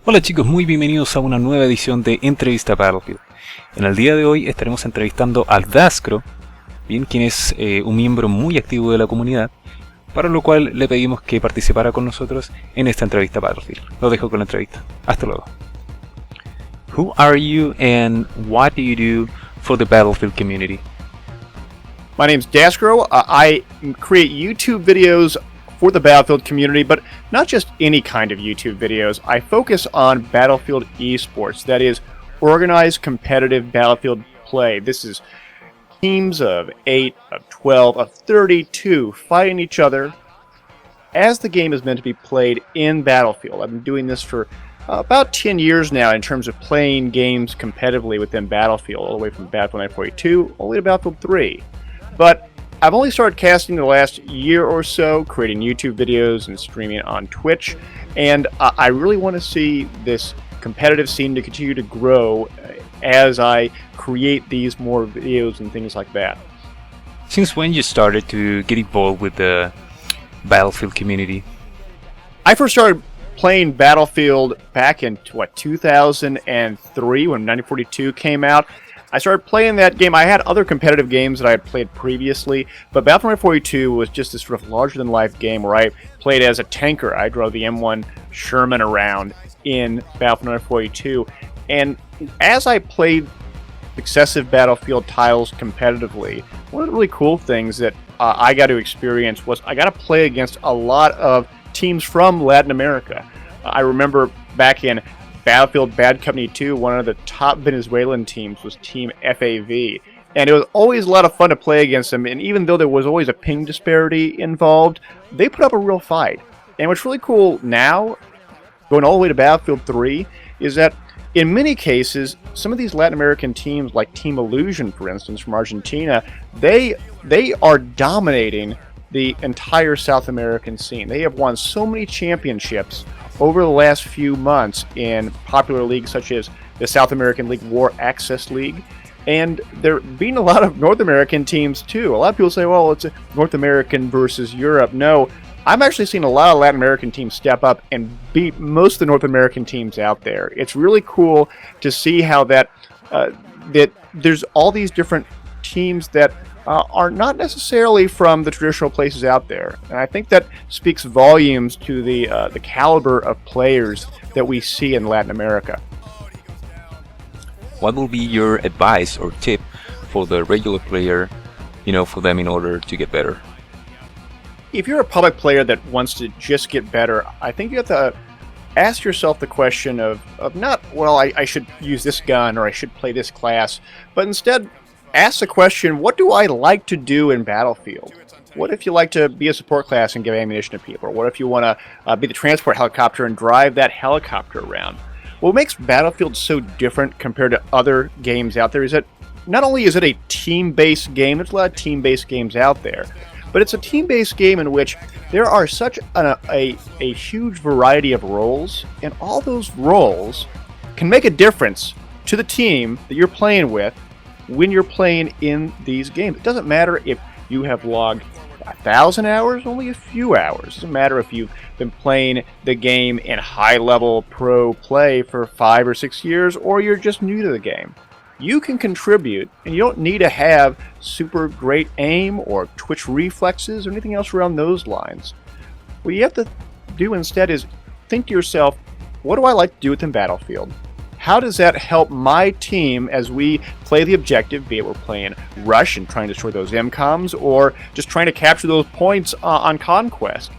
Hola chicos, muy bienvenidos a una nueva edición de Entrevista Battlefield. En el día de hoy estaremos entrevistando al Daskro, bien, quien es un miembro muy activo de la comunidad, para lo cual le pedimos que participara con nosotros en esta Entrevista Battlefield. Lo dejo con la entrevista. Hasta luego. Who are you and what do you do for the Battlefield community? My name's Daskro. I create YouTube videos for the Battlefield community, but not just any kind of YouTube videos. I focus on Battlefield esports, that is, organized competitive Battlefield play. This is teams of 8, of 12, of 32 fighting each other as the game is meant to be played in Battlefield. I've been doing this for about 10 years now in terms of playing games competitively within Battlefield, all the way from Battlefield 1942 all the way to Battlefield 3. But I've only started casting the last year or so, creating YouTube videos and streaming on Twitch, and I really want to see this competitive scene to continue to grow as I create these more videos and things like that. Since when you started to get involved with the Battlefield community? I first started playing Battlefield back in 2003 when 1942 came out. I started playing that game. I had other competitive games that I had played previously, but Battlefield 1942 was just this sort of larger-than-life game where I played as a tanker. I drove the M1 Sherman around in Battlefield 1942, and as I played successive Battlefield titles competitively, one of the really cool things that I got to experience was I got to play against a lot of teams from Latin America. I remember back in Battlefield Bad Company 2, one of the top Venezuelan teams was Team FAV, and it was always a lot of fun to play against them, and even though there was always a ping disparity involved, they put up a real fight. And what's really cool now, going all the way to Battlefield 3, is that in many cases, some of these Latin American teams, like Team Illusion, for instance, from Argentina, they are dominating the entire South American scene. They have won so many championships over the last few months in popular leagues such as the South American League War Access League, and there being a lot of North American teams too. A lot of people say, well, it's a North American versus Europe. No, I've actually seen a lot of Latin American teams step up and beat most of the North American teams out there. It's really cool to see how that there's all these different teams that are not necessarily from the traditional places out there, and I think that speaks volumes to the caliber of players that we see in Latin America. What will be your advice or tip for the regular player, for them in order to get better? If you're a public player that wants to just get better, I think you have to ask yourself the question of not, well, I should use this gun or I should play this class, but instead ask the question, what do I like to do in Battlefield? What if you like to be a support class and give ammunition to people? Or what if you want to be the transport helicopter and drive that helicopter around? What makes Battlefield so different compared to other games out there is that not only is it a team-based game, there's a lot of team-based games out there, but it's a team-based game in which there are such a huge variety of roles, and all those roles can make a difference to the team that you're playing with when you're playing in these games. It doesn't matter if you have logged 1,000 hours, only a few hours. It doesn't matter if you've been playing the game in high-level pro play for 5 or 6 years, or you're just new to the game. You can contribute, and you don't need to have super great aim or twitch reflexes or anything else around those lines. What you have to do instead is think to yourself, what do I like to do within Battlefield? How does that help my team as we play the objective, be it we're playing Rush and trying to destroy those MCOMs, or just trying to capture those points on Conquest?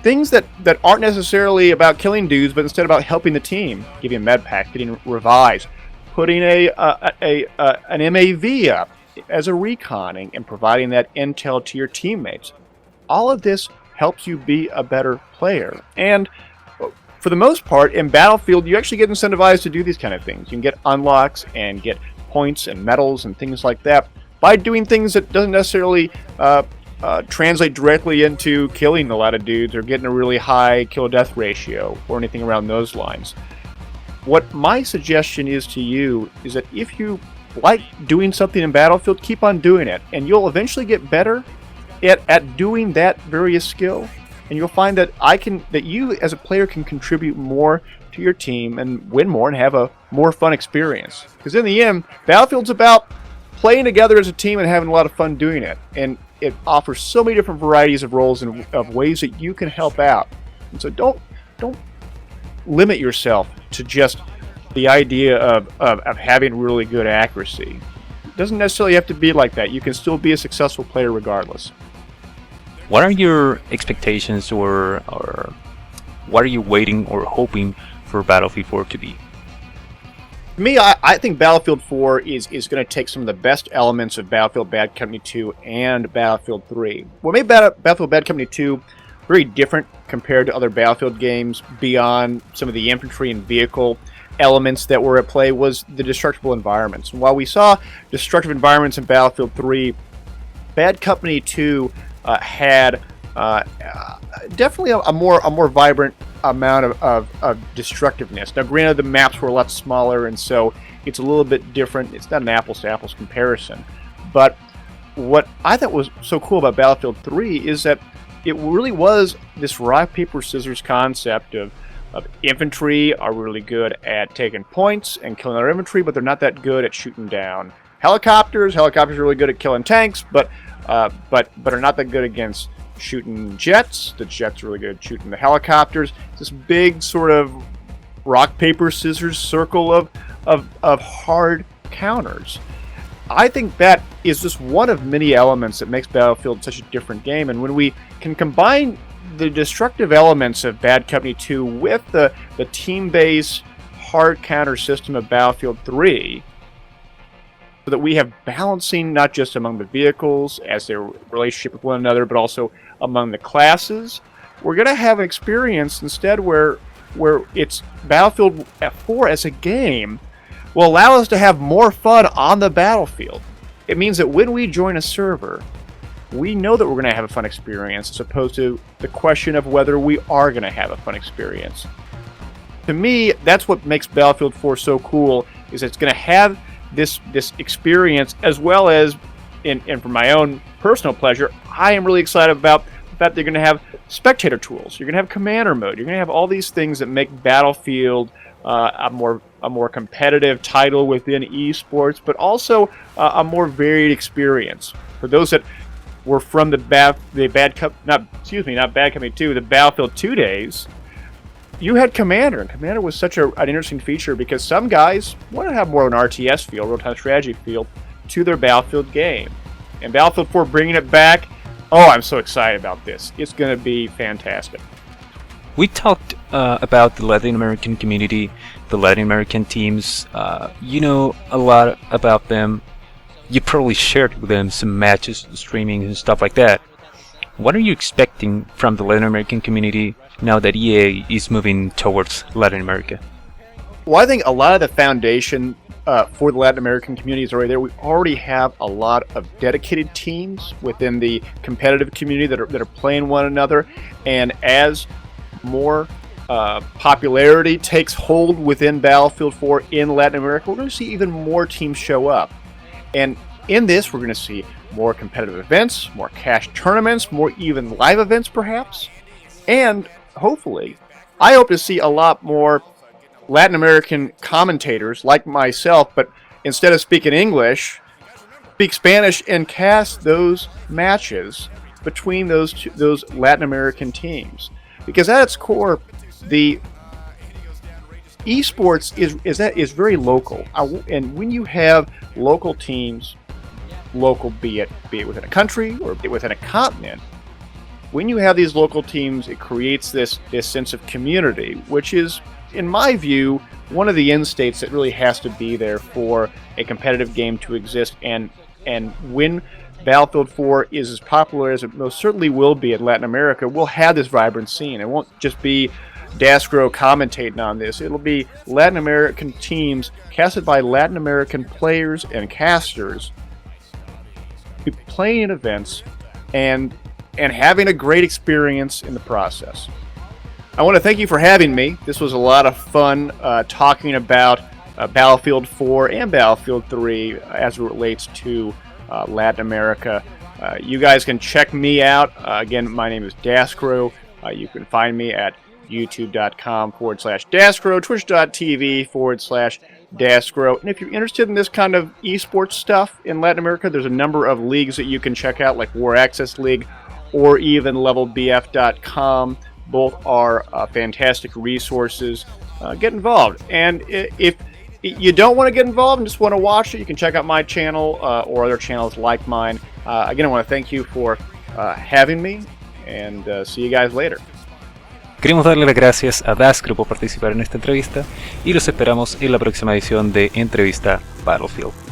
Things that aren't necessarily about killing dudes, but instead about helping the team, giving a med pack, getting revives, putting an MAV up as a recon and providing that intel to your teammates. All of this helps you be a better player. And for the most part, in Battlefield, you actually get incentivized to do these kind of things. You can get unlocks and get points and medals and things like that by doing things that doesn't necessarily translate directly into killing a lot of dudes or getting a really high kill-death ratio or anything around those lines. What my suggestion is to you is that if you like doing something in Battlefield, keep on doing it, and you'll eventually get better at doing that various skill, and you'll find that you as a player can contribute more to your team and win more and have a more fun experience. Because in the end, Battlefield's about playing together as a team and having a lot of fun doing it. And it offers so many different varieties of roles and of ways that you can help out. And so don't limit yourself to just the idea of having really good accuracy. It doesn't necessarily have to be like that. You can still be a successful player regardless. What are your expectations, or what are you waiting or hoping for Battlefield 4 to be? For me, I think Battlefield 4 is going to take some of the best elements of Battlefield Bad Company 2 and Battlefield 3. What made Battlefield Bad Company 2 very different compared to other Battlefield games, beyond some of the infantry and vehicle elements that were at play, was the destructible environments. And while we saw destructive environments in Battlefield 3, Bad Company 2 had definitely a more vibrant amount of destructiveness. Now, granted, the maps were a lot smaller, and so it's a little bit different. It's not an apples-to-apples comparison. But what I thought was so cool about Battlefield 3 is that it really was this rock, paper, scissors concept of infantry are really good at taking points and killing other infantry, but they're not that good at shooting down helicopters. Helicopters are really good at killing tanks, but are not that good against shooting jets. The jets are really good at shooting the helicopters. This big sort of rock, paper, scissors circle of hard counters. I think that is just one of many elements that makes Battlefield such a different game. And when we can combine the destructive elements of Bad Company 2 with the team-based hard counter system of Battlefield 3, so that we have balancing not just among the vehicles as their relationship with one another, but also among the classes, we're going to have an experience instead where it's Battlefield 4 as a game will allow us to have more fun on the battlefield. It means that when we join a server, we know that we're going to have a fun experience, as opposed to the question of whether we are going to have a fun experience. To me, that's what makes Battlefield 4 so cool, is it's going to have this experience, as well as, and for my own personal pleasure, I am really excited about the fact they're going to have spectator tools. You're going to have commander mode. You're going to have all these things that make Battlefield a more competitive title within esports, but also a more varied experience. For those that were from the Bad Company 2, the Battlefield 2 days, you had Commander, and Commander was such an interesting feature because some guys want to have more of an RTS feel, real-time strategy feel, to their Battlefield game. And Battlefield 4 bringing it back, I'm so excited about this. It's going to be fantastic. We talked about the Latin American community, the Latin American teams. You know a lot about them. You probably shared with them some matches, streaming, and stuff like that. What are you expecting from the Latin American community now that EA is moving towards Latin America? Well, I think a lot of the foundation for the Latin American community is already there. We already have a lot of dedicated teams within the competitive community that are playing one another. And as more popularity takes hold within Battlefield 4 in Latin America, we're going to see even more teams show up. And in this, we're going to see more competitive events, more cash tournaments, more even live events perhaps. And hopefully, I hope to see a lot more Latin American commentators like myself, but instead of speaking English, speak Spanish and cast those matches between those Latin American teams. Because at its core, the esports is very local. And when you have local teams, local be it within a country or be it within a continent, when you have these local teams, it creates this sense of community, which is, in my view, one of the end states that really has to be there for a competitive game to exist. And when Battlefield 4 is as popular as it most certainly will be in Latin America, we'll have this vibrant scene. It won't just be Daskro commentating on this. It'll be Latin American teams casted by Latin American players and casters playing in events and having a great experience in the process. I want to thank you for having me. This was a lot of fun talking about Battlefield 4 and Battlefield 3 as it relates to Latin America You guys can check me out. Again, my name is Daskro. You can find me at youtube.com/Daskro, twitch.tv/Daskro. And if you're interested in this kind of esports stuff in Latin America, there's a number of leagues that you can check out, like War Access League or even levelbf.com. Both are fantastic resources. Get involved. And if you don't want to get involved and just want to watch it, you can check out my channel or other channels like mine. Again, I want to thank you for having me, and see you guys later. Queremos darle las gracias a Daskro por participar en esta entrevista y los esperamos en la próxima edición de Entrevista Battlefield.